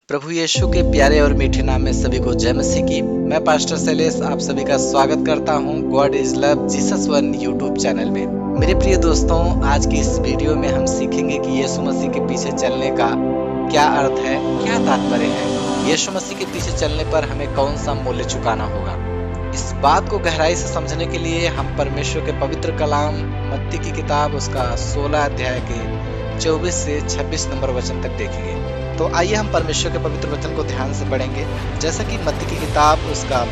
प्रभु यीशु के प्यारे और मीठे नाम में सभी को जय मसीह की। मैं पास्टर शैलेश आप सभी का स्वागत करता हूं God is love Jesus one YouTube channel में। मेरे प्रिय दोस्तों, आज की इस वीडियो में हम सीखेंगे कि यीशु मसीह के पीछे चलने का क्या अर्थ है, क्या तात्पर्य है। यीशु मसीह के पीछे चलने पर हमें कौन सा मूल्य चुकाना होगा। इस बात को गहराई से समझने के लिए हम परमेश्वर के पवित्र कलाम मत्ती की किताब उसका 16 अध्याय के 24 से 26 नंबर वचन तक देखेंगे। तो आइए हम परमेश्वर के पवित्र वचन को ध्यान से पढ़ेंगे। जैसा कि मत्ती की किताब उसका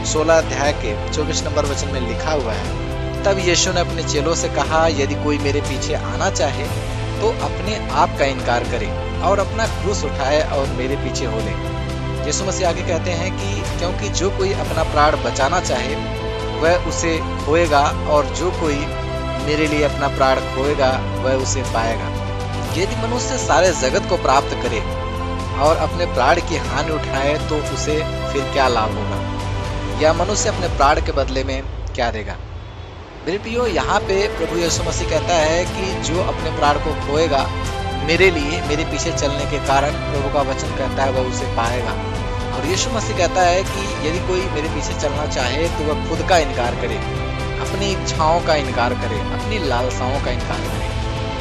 16 अध्याय के 24 नंबर वचन में लिखा हुआ है, तब यीशु ने अपने चेलों से कहा, यदि कोई मेरे पीछे आना चाहे तो अपने आप का इनकार करे और अपना क्रूस उठाए और मेरे पीछे हो ले। यीशु मसीह आगे कहते हैं कि क्योंकि जो कोई अपना प्राण बचाना चाहे वह उसे खोएगा, और जो कोई मेरे लिए अपना प्राण खोएगा वह उसे पाएगा। यदि मनुष्य सारे जगत को प्राप्त करे और अपने प्राण की हानि उठाए तो उसे फिर क्या लाभ होगा, या मनुष्य अपने प्राण के बदले में क्या देगा। मेरे प्रियो, यहाँ पे प्रभु यीशु मसीह कहता है कि जो अपने प्राण को खोएगा मेरे लिए, मेरे पीछे चलने के कारण, प्रभु का वचन कहता है वह उसे पाएगा। और यीशु मसीह कहता है कि यदि कोई मेरे पीछे चलना चाहे तो वह खुद का इनकार करे, अपनी इच्छाओं का इनकार करे, अपनी लालसाओं का इनकार करे।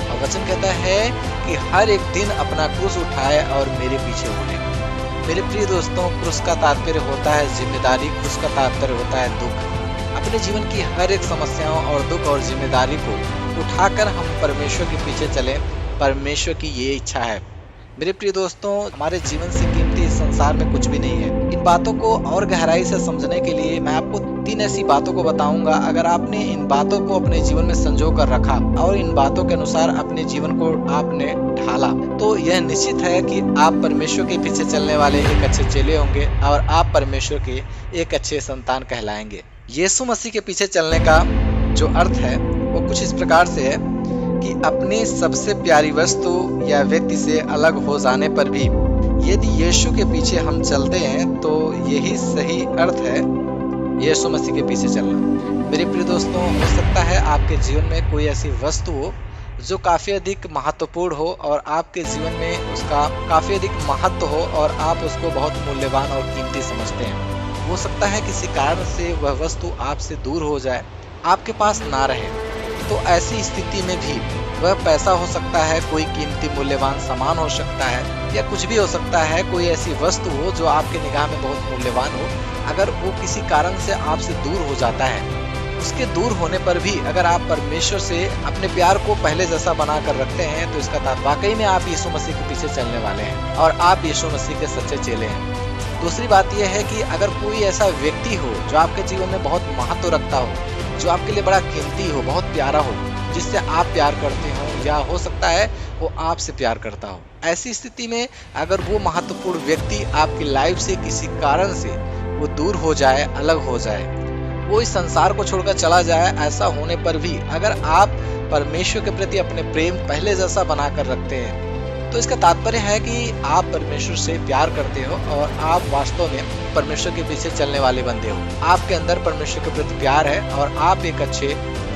और वचन कहता है कि हर एक दिन अपना क्रूस उठाए और मेरे पीछे हो ले। मेरे प्रिय दोस्तों, क्रूस का तात्पर्य होता है जिम्मेदारी, क्रूस का तात्पर्य होता है दुख। अपने जीवन की हर एक समस्याओं और दुख और जिम्मेदारी को उठाकर हम परमेश्वर के पीछे चलें। परमेश्वर की ये इच्छा है। मेरे प्रिय दोस्तों, हमारे जीवन से कीमती इस संसार में कुछ भी नहीं है। इन बातों को और गहराई से समझने के लिए मैं आपको 3 ऐसी बातों को बताऊंगा। अगर आपने इन बातों को अपने जीवन में संजो कर रखा और इन बातों के अनुसार अपने जीवन को आपने ढाला, तो यह निश्चित है कि आप परमेश्वर के पीछे चलने वाले एक अच्छे चेले होंगे और आप परमेश्वर के एक अच्छे संतान कहलाएंगे। यीशु मसीह के पीछे चलने का जो अर्थ है वो कुछ इस प्रकार से है कि अपनी सबसे प्यारी वस्तु या व्यक्ति से अलग हो जाने पर भी यदि यीशु के पीछे हम चलते हैं तो यही सही अर्थ है यीशु मसीह के पीछे चलना। मेरे प्रिय दोस्तों, हो सकता है आपके जीवन में कोई ऐसी वस्तु हो जो काफ़ी अधिक महत्वपूर्ण हो और आपके जीवन में उसका काफ़ी अधिक महत्व हो और आप उसको बहुत मूल्यवान और कीमती समझते हैं। हो सकता है किसी कारण से वह वस्तु आपसे दूर हो जाए, आपके पास ना रहे। तो ऐसी स्थिति में भी वह पैसा हो सकता है, कोई कीमती मूल्यवान सामान हो सकता है, या कुछ भी हो सकता है, कोई ऐसी वस्तु हो जो आपके निगाह में बहुत मूल्यवान हो। अगर वो किसी कारण से आपसे दूर हो जाता है, उसके दूर होने पर भी अगर आप परमेश्वर से अपने प्यार को पहले जैसा बना कर रखते हैं तो इसका तात्पर्य वाकई में आप यीशु मसीह के पीछे चलने वाले हैं और आप यीशु मसीह के सच्चे चेले हैं। दूसरी बात यह है कि अगर कोई ऐसा व्यक्ति हो जो आपके जीवन में बहुत महत्व रखता हो, जो आपके लिए बड़ा कीमती हो, बहुत प्यारा हो, जिससे आप प्यार करते हो, या हो सकता है वो आपसे प्यार करता हो। ऐसी स्थिति में अगर वो महत्वपूर्ण व्यक्ति आपकी लाइफ से किसी कारण से वो दूर हो जाए, अलग हो जाए, वो इस संसार को छोड़कर चला जाए, ऐसा होने पर भी अगर आप परमेश्वर के प्रति अपने प्रेम पहले जैसा बनाकर रखते हैं तो इसका तात्पर्य है कि आप परमेश्वर से प्यार करते हो और आप वास्तव में परमेश्वर के पीछे चलने वाले बंदे हो। आपके अंदर परमेश्वर के प्रति प्यार है और आप एक अच्छे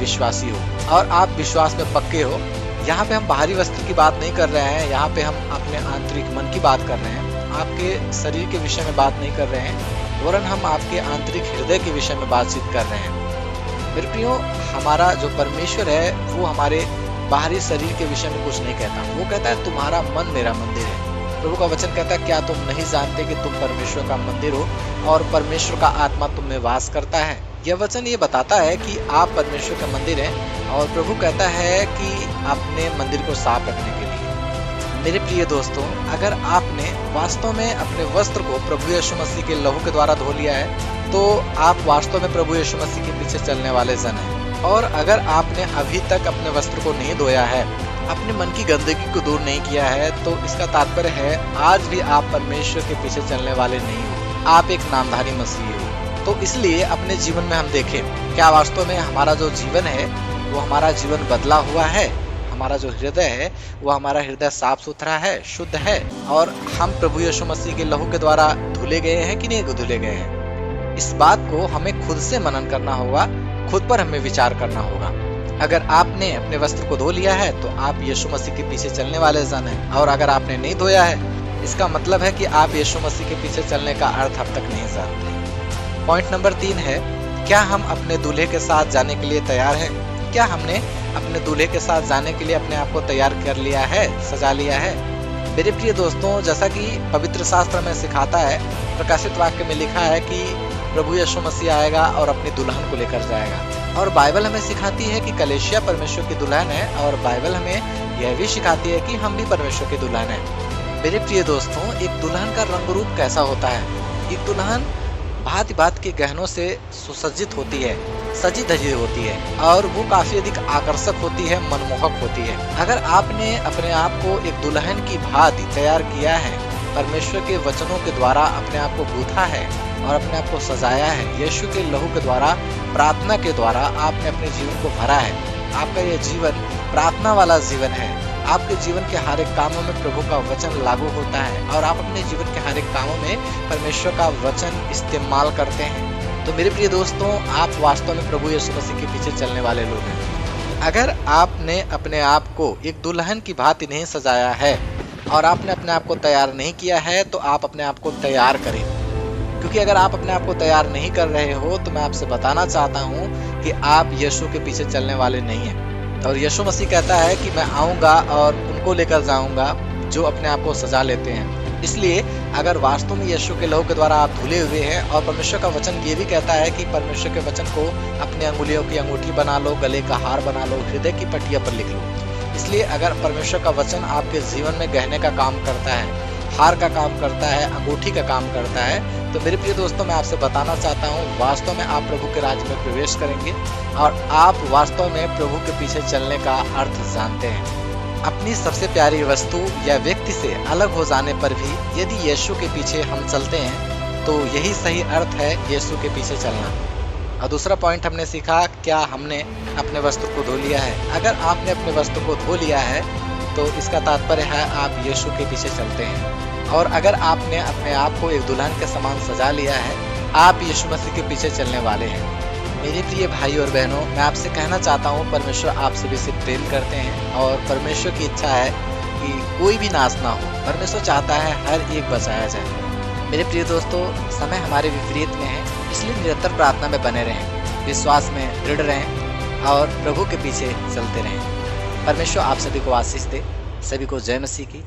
विश्वासी हो और आप विश्वास में पक्के हो। यहाँ पे हम बाहरी वस्त्र की बात नहीं कर रहे हैं, यहाँ पे हम अपने आंतरिक मन की बात कर रहे हैं। आपके शरीर के विषय में बात नहीं कर रहे हैं, वरन हम आपके आंतरिक हृदय के विषय में बातचीत कर रहे हैं। मेरे प्रियो, हमारा जो परमेश्वर है वो हमारे बाहरी शरीर के विषय में कुछ नहीं कहता। वो कहता है तुम्हारा मन मेरा मंदिर है। प्रभु का वचन कहता है, क्या तुम नहीं जानते कि तुम परमेश्वर का मंदिर हो और परमेश्वर का आत्मा तुम में वास करता है। यह वचन ये बताता है कि आप परमेश्वर का मंदिर हैं और प्रभु कहता है कि अपने मंदिर को साफ रखने के लिए। मेरे प्रिय दोस्तों, अगर आपने वास्तव में अपने वस्त्र को प्रभु यीशु मसीह के लहू के द्वारा धो लिया है तो आप वास्तव में प्रभु यीशु मसीह के पीछे चलने वाले जन हैं। और अगर आपने अभी तक अपने वस्त्र को नहीं धोया है, अपने मन की गंदगी को दूर नहीं किया है, तो इसका तात्पर्य है आज भी आप परमेश्वर के पीछे चलने वाले नहीं हो, आप एक नामधारी मसीही हो। तो इसलिए अपने जीवन में हम देखें क्या वास्तव में हमारा जो जीवन है वो हमारा जीवन बदला हुआ है, हमारा जो हृदय है वो हमारा हृदय साफ सुथरा है, शुद्ध है, और हम प्रभु यीशु मसीह के लहू के द्वारा धुले गए हैं कि नहीं धुले गए हैं। इस बात को हमें खुद से मनन करना होगा, खुद पर हमें विचार करना होगा। अगर आपने अपने वस्त्र को धो लिया है तो आप यीशु मसीह के पीछे चलने वाले जन हैं, और अगर आपने नहीं धोया है इसका मतलब है कि आप यीशु मसीह के पीछे चलने का अर्थ अब तक नहीं जानते। पॉइंट नंबर 3 है, क्या हम अपने दूल्हे के साथ जाने के लिए तैयार हैं? क्या हमने अपने दूल्हे के साथ जाने के लिए अपने आप को तैयार कर लिया है, सजा लिया है? मेरे प्रिय दोस्तों, जैसा कि पवित्र शास्त्र में सिखाता है, प्रकाशित वाक्य में लिखा है कि प्रभु यीशु मसीह आएगा और अपनी दुल्हन को लेकर जाएगा। और बाइबल हमें सिखाती है कि कलीसिया परमेश्वर की दुल्हन है, और बाइबल हमें यह भी सिखाती है कि हम भी परमेश्वर की दुल्हन है। मेरे प्रिय दोस्तों, एक दुल्हन का रंग रूप कैसा होता है? एक दुल्हन भांति भांति के गहनों से सुसज्जित होती है, सजी धजी होती है, और वो काफी अधिक आकर्षक होती है, मनमोहक होती है। अगर आपने अपने आप को एक दुल्हन की भांति तैयार किया है, परमेश्वर के वचनों के द्वारा अपने आप को गूंथा है और अपने आप को सजाया है, यीशु के लहू के द्वारा, प्रार्थना के द्वारा आपने अपने जीवन को भरा है, आपका यह जीवन प्रार्थना वाला जीवन है, आपके जीवन के हर एक कामों में प्रभु का वचन लागू होता है और आप अपने जीवन के हर एक कामों में परमेश्वर का वचन इस्तेमाल करते हैं, तो मेरे प्रिय दोस्तों, आप वास्तव में प्रभु यीशु मसीह के पीछे चलने वाले लोग हैं। अगर आपने अपने आप को एक दुल्हन की भांति नहीं सजाया है और आपने अपने आप को तैयार नहीं किया है, तो आप अपने आप को तैयार करें, क्योंकि अगर आप अपने आप को तैयार नहीं कर रहे हो तो मैं आपसे बताना चाहता हूँ कि आप यीशु के पीछे चलने वाले नहीं हैं। और यीशु मसीह कहता है कि मैं आऊँगा और उनको लेकर जाऊँगा जो अपने आप को सजा लेते हैं। इसलिए अगर वास्तव में यीशु के लहू के द्वारा आप धुले हुए हैं, और परमेश्वर का वचन ये भी कहता है कि परमेश्वर के वचन को अपनी अंगुलियों की अंगूठी बना लो, गले का हार बना लो, हृदय की पट्टिया पर लिख लो। इसलिए अगर परमेश्वर का वचन आपके जीवन में गहने का काम करता है, हार का काम करता है, अंगूठी का काम करता है, तो मेरे प्रिय दोस्तों, मैं आपसे बताना चाहता हूँ, वास्तव में आप प्रभु के राज्य में प्रवेश करेंगे और आप वास्तव में प्रभु के पीछे चलने का अर्थ जानते हैं। अपनी सबसे प्यारी वस्तु या व्यक्ति से अलग हो जाने पर भी यदि यीशु के पीछे हम चलते हैं, तो यही सही अर्थ है यीशु के पीछे चलना। और दूसरा पॉइंट हमने सीखा, क्या हमने अपने वस्त्र को धो लिया है? अगर आपने अपने वस्त्र को धो लिया है तो इसका तात्पर्य है आप यीशु के पीछे चलते हैं। और अगर आपने अपने आप को एक दुल्हन के समान सजा लिया है, आप यीशु मसीह के पीछे चलने वाले हैं। मेरे प्रिय भाई और बहनों, मैं आपसे कहना चाहता हूँ, परमेश्वर आप सभी से प्रेम करते हैं और परमेश्वर की इच्छा है कि कोई भी नाश ना हो। परमेश्वर चाहता है हर एक बचाया जाए। मेरे प्रिय दोस्तों, समय हमारे विपरीत में है, इसलिए निरंतर प्रार्थना में बने रहें, विश्वास में दृढ़ रहें और प्रभु के पीछे चलते रहें। परमेश्वर आप सभी को आशीष दे। सभी को जय मसीह की।